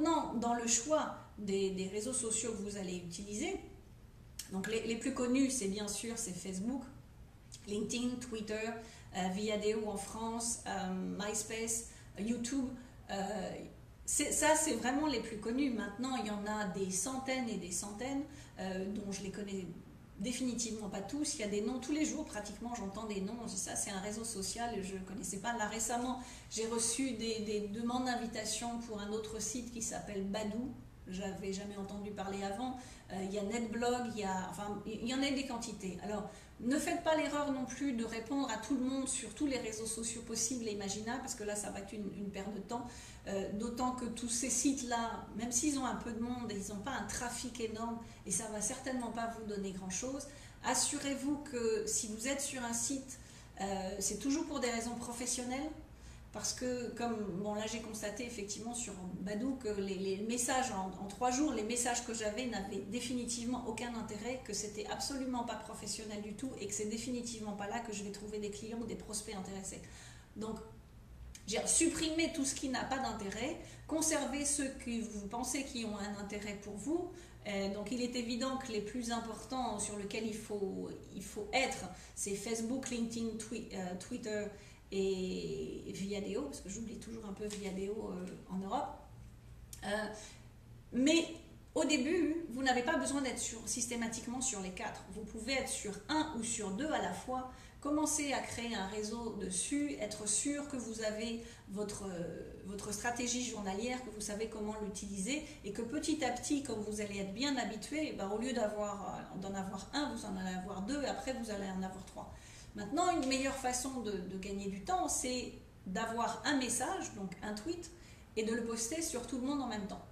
Maintenant, dans le choix des réseaux sociaux que vous allez utiliser, donc les plus connus, c'est bien sûr c'est Facebook, LinkedIn, Twitter, Viadeo en France, MySpace, YouTube. Ça, c'est vraiment les plus connus. Maintenant, il y en a des centaines et des centaines dont je les connais définitivement pas tous. Il y a des noms tous les jours, pratiquement, j'entends des noms. Ça, c'est un réseau social et je ne connaissais pas. Là, récemment, j'ai reçu des demandes d'invitation pour un autre site qui s'appelle Badoo. J'avais jamais entendu parler avant. Il y a NetBlog, il y en a des quantités. Alors, ne faites pas l'erreur non plus de répondre à tout le monde sur tous les réseaux sociaux possibles et imaginables, parce que là, ça va être une perte de temps. D'autant que tous ces sites-là, même s'ils ont un peu de monde, ils n'ont pas un trafic énorme et ça ne va certainement pas vous donner grand-chose. Assurez-vous que si vous êtes sur un site, c'est toujours pour des raisons professionnelles. Parce que, bon là j'ai constaté effectivement sur Badoo que les messages en 3 jours, les messages que j'avais n'avaient définitivement aucun intérêt, que c'était absolument pas professionnel du tout et que c'est définitivement pas là que je vais trouver des clients ou des prospects intéressés. Donc, supprimez tout ce qui n'a pas d'intérêt, conservez ceux que vous pensez qui ont un intérêt pour vous. Donc il est évident que les plus importants sur lesquels il faut être, c'est Facebook, LinkedIn, Twitter et Viadeo, parce que j'oublie toujours un peu Viadeo en Europe. Mais au début, vous n'avez pas besoin d'être systématiquement sur les 4. Vous pouvez être sur 1 ou sur 2 à la fois. Commencez à créer un réseau dessus, être sûr que vous avez votre stratégie journalière, que vous savez comment l'utiliser et que petit à petit, comme vous allez être bien habitué, au lieu d'en avoir 1, vous en allez avoir 2 et après vous allez en avoir 3. Maintenant, une meilleure façon de gagner du temps, c'est d'avoir un message, donc un tweet, et de le poster sur tout le monde en même temps.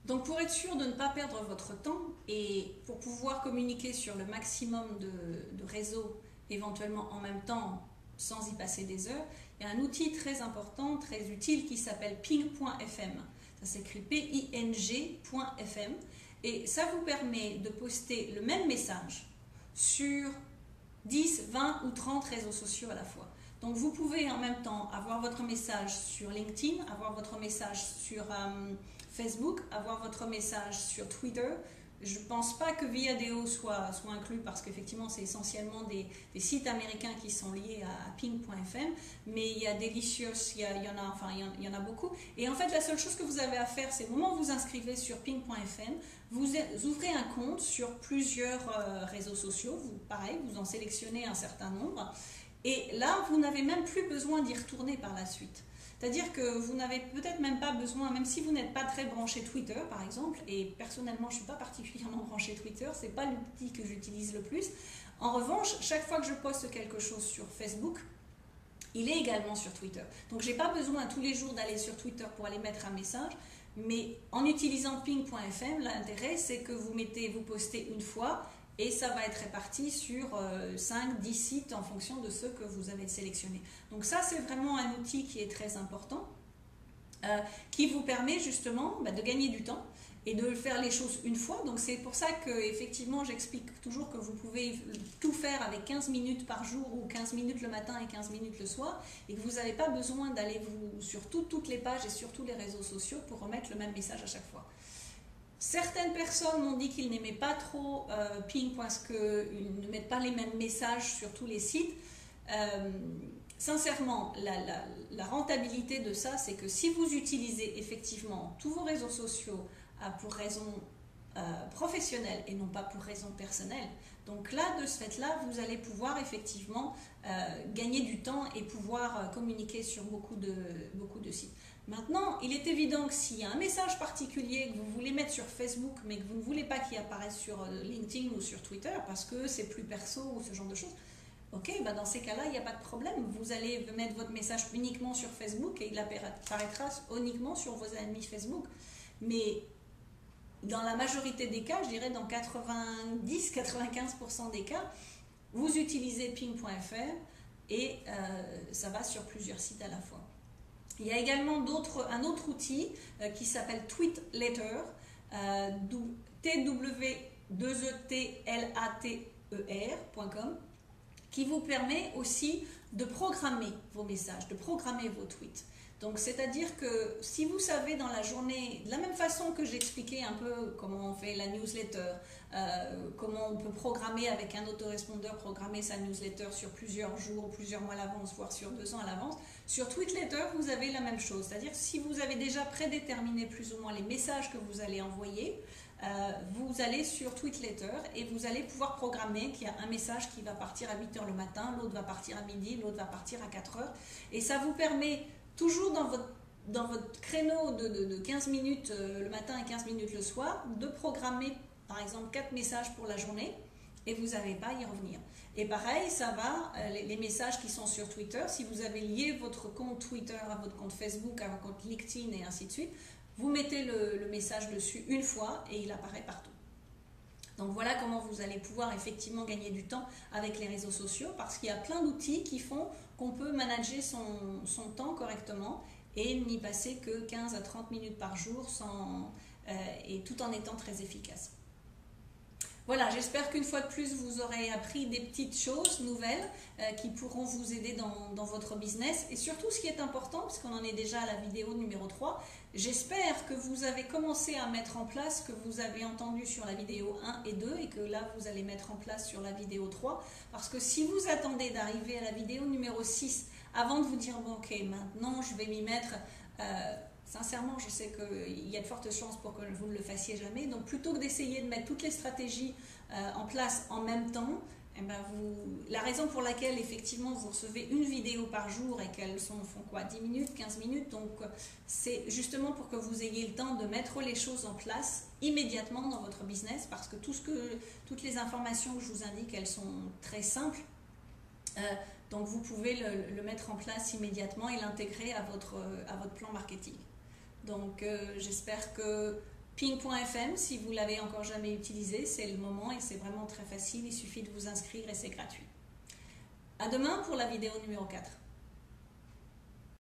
Donc pour être sûr de ne pas perdre votre temps et pour pouvoir communiquer sur le maximum de réseaux éventuellement en même temps sans y passer des heures, il y a un outil très important, très utile qui s'appelle ping.fm. Ça s'écrit ping.fm et ça vous permet de poster le même message sur 10, 20 ou 30 réseaux sociaux à la fois. Donc vous pouvez en même temps avoir votre message sur LinkedIn, avoir votre message sur Facebook, avoir votre message sur Twitter. Je ne pense pas que Viadeo soit inclus parce qu'effectivement c'est essentiellement des sites américains qui sont liés à ping.fm, mais il y a Delicious, il y en a beaucoup. Et en fait la seule chose que vous avez à faire, c'est au moment où vous inscrivez sur ping.fm, vous ouvrez un compte sur plusieurs réseaux sociaux, pareil, vous en sélectionnez un certain nombre, et là vous n'avez même plus besoin d'y retourner par la suite. C'est-à-dire que vous n'avez peut-être même pas besoin, même si vous n'êtes pas très branché Twitter par exemple, et personnellement je ne suis pas particulièrement branché Twitter, ce n'est pas l'outil que j'utilise le plus. En revanche, chaque fois que je poste quelque chose sur Facebook, il est également sur Twitter. Donc je n'ai pas besoin tous les jours d'aller sur Twitter pour aller mettre un message, mais en utilisant ping.fm, l'intérêt c'est que vous postez une fois, et ça va être réparti sur 5-10 sites en fonction de ceux que vous avez sélectionnés. Donc ça, c'est vraiment un outil qui est très important, qui vous permet justement de gagner du temps et de faire les choses une fois. Donc c'est pour ça que effectivement, j'explique toujours que vous pouvez tout faire avec 15 minutes par jour ou 15 minutes le matin et 15 minutes le soir et que vous n'avez pas besoin d'aller sur toutes les pages et sur tous les réseaux sociaux pour remettre le même message à chaque fois. Certaines personnes m'ont dit qu'ils n'aimaient pas trop Ping parce qu'ils ne mettent pas les mêmes messages sur tous les sites. Sincèrement, la rentabilité de ça, c'est que si vous utilisez effectivement tous vos réseaux sociaux pour raisons professionnelles et non pas pour raisons personnelles, donc là, de ce fait-là, vous allez pouvoir effectivement gagner du temps et pouvoir communiquer sur beaucoup de sites. Maintenant, il est évident que s'il y a un message particulier que vous voulez mettre sur Facebook, mais que vous ne voulez pas qu'il apparaisse sur LinkedIn ou sur Twitter, parce que c'est plus perso ou ce genre de choses, ok, dans ces cas-là, il n'y a pas de problème. Vous allez mettre votre message uniquement sur Facebook et il apparaîtra uniquement sur vos amis Facebook. Mais dans la majorité des cas, je dirais dans 90-95% des cas, vous utilisez ping.fr et ça va sur plusieurs sites à la fois. Il y a également un autre outil qui s'appelle TweetLater, twetlater.com, qui vous permet aussi de programmer vos messages, de programmer vos tweets. Donc, c'est-à-dire que si vous savez dans la journée, de la même façon que j'expliquais un peu comment on fait la newsletter, comment on peut programmer avec un autorespondeur, programmer sa newsletter sur plusieurs jours, plusieurs mois à l'avance, voire sur 2 ans à l'avance, sur Tweetletter, vous avez la même chose. C'est-à-dire si vous avez déjà prédéterminé plus ou moins les messages que vous allez envoyer, vous allez sur Tweetletter et vous allez pouvoir programmer qu'il y a un message qui va partir à 8 h le matin, l'autre va partir à midi, l'autre va partir à 4 h. Et ça vous permet toujours dans votre créneau de 15 minutes le matin et 15 minutes le soir, de programmer par exemple 4 messages pour la journée et vous n'avez pas à y revenir. Et pareil, ça va, les messages qui sont sur Twitter, si vous avez lié votre compte Twitter à votre compte Facebook, à votre compte LinkedIn et ainsi de suite, vous mettez le message dessus une fois et il apparaît partout. Donc voilà comment vous allez pouvoir effectivement gagner du temps avec les réseaux sociaux parce qu'il y a plein d'outils qui font qu'on peut manager son temps correctement et n'y passer que 15 à 30 minutes par jour et tout en étant très efficace. Voilà, j'espère qu'une fois de plus, vous aurez appris des petites choses nouvelles qui pourront vous aider dans votre business. Et surtout, ce qui est important, parce qu'on en est déjà à la vidéo numéro 3, j'espère que vous avez commencé à mettre en place ce que vous avez entendu sur la vidéo 1 et 2 et que là, vous allez mettre en place sur la vidéo 3. Parce que si vous attendez d'arriver à la vidéo numéro 6 avant de vous dire, bon, ok, maintenant, je vais m'y mettre... Sincèrement, je sais qu'il y a de fortes chances pour que vous ne le fassiez jamais. Donc, plutôt que d'essayer de mettre toutes les stratégies en place en même temps, eh ben la raison pour laquelle, effectivement, vous recevez une vidéo par jour et qu'elles font quoi, 10 minutes, 15 minutes. Donc, c'est justement pour que vous ayez le temps de mettre les choses en place immédiatement dans votre business parce que toutes les informations que je vous indique, elles sont très simples. Donc, vous pouvez le mettre en place immédiatement et l'intégrer à votre plan marketing. Donc j'espère que ping.fm, si vous ne l'avez encore jamais utilisé, c'est le moment et c'est vraiment très facile, il suffit de vous inscrire et c'est gratuit. À demain pour la vidéo numéro 4.